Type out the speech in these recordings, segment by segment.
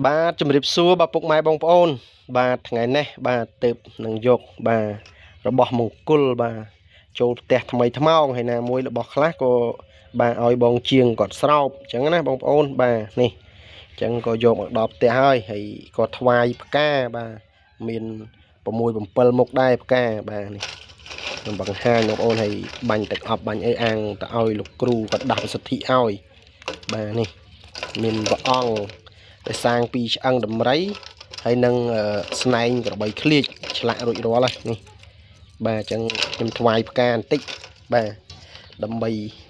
បាទជំរាបសួរបាទពុកម៉ែបងប្អូនបាទថ្ងៃនេះបាទទើបនឹងយកបាទរបស់មង្គលបាទចូលផ្ទះថ្មីថ្មោងហើយណាមួយរបស់ខ្លះក៏បាទឲ្យបងជាងគាត់ស្រោបអញ្ចឹងណាបងប្អូនបាទនេះអញ្ចឹងក៏យកមកដល់ផ្ទះហើយក៏ថ្វាយផ្កាបាទមាន6 7មុខដែរផ្កាបាទនេះខ្ញុំបង្ហាញបងប្អូនហើយបាញ់ទឹកអប់បាញ់អីអាំងទៅឲ្យលោកគ្រូគាត់ដាស់សិទ្ធិឲ្យបាទនេះមានព្រះអង្គដែលសាងពីឆ្អឹងដំរីហើយនឹងស្នែងក្របីឃ្លៀចឆ្លាក់រួចរាល់ហើយនេះបាទអញ្ចឹងខ្ញុំថ្វាយផ្កាបន្តិចបាទដើម្បី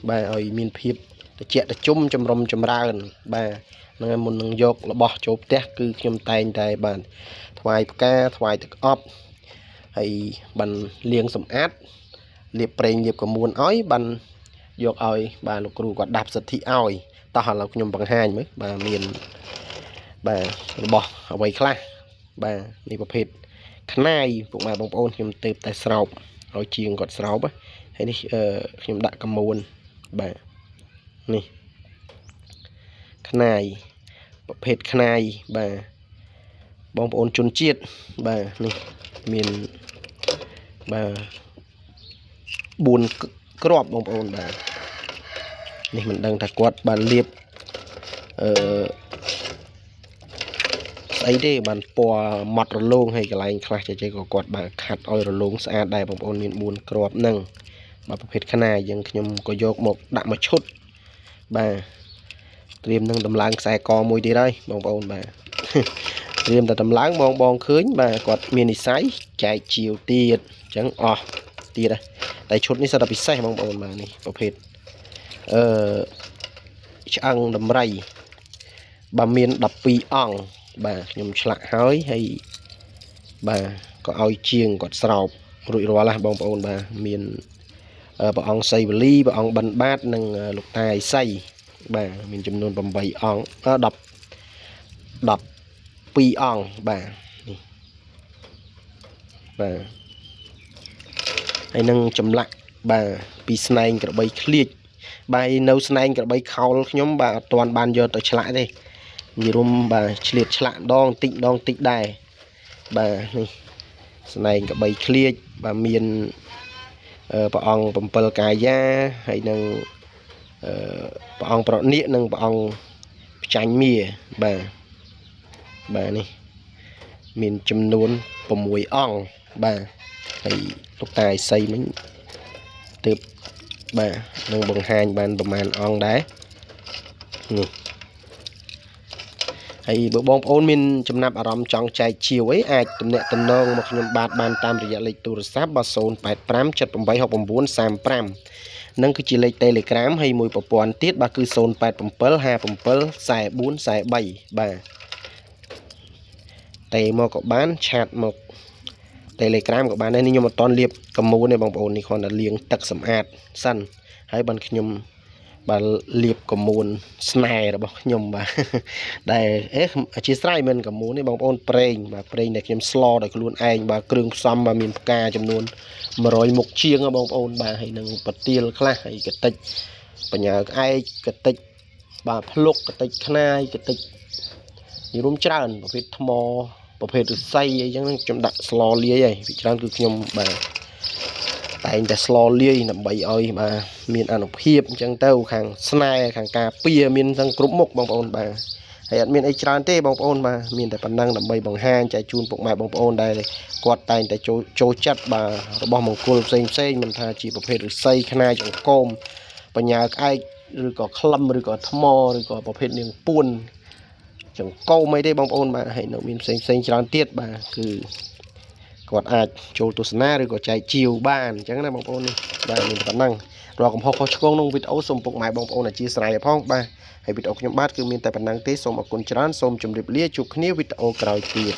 បាទឲ្យមានភាពត្រជាក់ត្រជុំចម្រុំចម្រើនបាទហ្នឹងហើយមុននឹងយករបស់ចូលផ្ទះគឺខ្ញុំតែងតែបាទថ្វាយផ្កាថ្វាយទឹកអប់ហើយបានលាងសម្អាតលាបប្រេងលាបកមួនឲ្យបានយកឲ្យបាទលោកគ្រូគាត់ដាប់សិទ្ធិឲ្យតោះឥឡូវខ្ញុំបង្ហាញមើលបាទមានបាទរបស់អ្វីខ្លះបាទនេះប្រភេទខ្នាយពុកម៉ែបងប្អូនខ្ញុំទៅតែស្រោបឲ្យជាងគាត់ស្រោបហើយនេះខ្ញុំដាក់កមួនបាទនេះខ្នាយប្រភេទខ្នាយបាទបងប្អូនជនជាតិបាទនេះមានបាទ4គ្រាប់បងប្អូនបាទនេះមិនដឹងថាគាត់បានលាបស្អីទេបានពណ៌ម៉ត់រលោងហើយកន្លែងខ្លះចេះក៏គាត់បានខាត់ឲ្យរលោងស្អាតដែរបងប្អូនមាន4គ្រាប់ហ្នឹងបាទប្រភេទខ្នាយយើងខ្ញុំក៏យកមកដាក់មួយឈុតបាទត្រៀមនឹងដំឡើងខ្សែកមួយទៀតហើយបងប្អូនបាទត្រៀមតែដំឡើងបងឃើញបាទគាត់មាននិស្ស័យចែកជាវទៀតអញ្ចឹងអស់ទៀតហើយតែឈុតនេះសិតតែពិសេសបងប្អូនបាទនេះប្រភេទឆ្អឹងដំរីបាទមាន12អង្គបាទខ្ញុំឆ្លាក់ហើយបាទក៏ឲ្យជាងគាត់ស្រោបរួចរាល់ណាបងប្អូនបាទមានព្រះអង្គសីវលីព្រះអង្គបិណ្ឌបាតនិងលោកតាឥសីបាទមានចំនួន8អង្គ12អង្គបាទនេះបាទហើយនឹងចម្លាក់បាទពីស្នែងក្របីឃ្លៀចបាទនៅស្នែងក្របីខោលខ្ញុំបាទអត់ទាន់បានយកទៅឆ្លាក់ទេនិយាយរួមបាទឆ្លៀតឆ្លាក់ដងតិចដែរបាទនេះស្នែងក្របីឃ្លៀចបាទមានព្រះអង្គ7កាយាហើយនឹងព្រះអង្គប្រណិកនិងព្រះអង្គផ្ចាញ់មាបាទនេះមានចំនួន6អង្គបាទហើយលោកតាឥសីមិញទើបបាទនឹងបង្ហាញបានប្រមាណអង្គដែរនេះហើយបើបងប្អូនមានចំណាប់អារម្មណ៍ចង់ចែកជាវអីអាចទំនាក់ទំនងមកខ្ញុំបានតាមរយៈលេខទូរស័ព្ទ085788335នឹងគឺជាលេខ Telegram ហើយមួយប្រព័ន្ធទៀតបាទគឺ087574443បាទតែមកក៏បានឆាតមក Telegram ក៏បានដែរនេះខ្ញុំអត់តន់លាបកមួនទេបងប្អូននេះគ្រាន់តែលាងទឹកសម្អាតសិនហើយបានខ្ញុំបាទលាបកមួនស្នែរបស់ខ្ញុំបាទដែលអធិស្ឋានមិនកមួននេះបងប្អូនប្រេងបាទប្រេងដែលខ្ញុំស្លដោយខ្លួនឯងបាទគ្រឿងផ្សំបាទមានផ្កាចំនួន100មុខជាងបងប្អូនបាទហើយនឹងប្រទាលខ្លះហើយកតិចបញ្ញាក្អែកកតិចបាទភ្លុកកតិចខ្នាយកតិចនិយាយរួមច្រើនប្រភេទថ្មប្រភេទឫស្សីអីចឹងខ្ញុំដាក់ស្លលាយហើយពីច្រើនគឺខ្ញុំបាទតែងតែស្លលាយដើម្បីឲ្យបាទមានអានុភាពអញ្ចឹងទៅខាងស្នែខាងការពារមានទាំងគ្រប់មុខបងប្អូនបាទហើយអត់មានអីច្រើនទេបងប្អូនបាទមានតែប៉ុណ្ណឹងដើម្បីបង្ហាញចែកជូនពុកម៉ែបងប្អូនដែលគាត់តែងតែចូលចិត្តបាទរបស់មង្គលផ្សេងមិនថាជាប្រភេទឫស្សីខ្នាយចង្កូមបញ្ញាក្អែកឬក៏ក្លឹមឬក៏ថ្មឬក៏ប្រភេទនាងពួនចង្កូមអីទេបងប្អូនបាទហើយនៅមានផ្សេងច្រើនទៀតបាទគឺគាត់អាចចូលទស្សនាឬក៏ចែកជាវបានអញ្ចឹងណាបងប្អូននេះបាទមានប៉ុណ្ណឹងរាល់កំហុសខុសឆ្គងក្នុងវីដេអូសូមពុកម៉ែបងប្អូនអធិស្ឋានផងបាទហើយវីដេអូខ្ញុំបាទគឺមានតែប៉ុណ្ណឹងទេសូមអរគុណច្រើនសូមជម្រាបលាជួបគ្នាវីដេអូក្រោយទៀត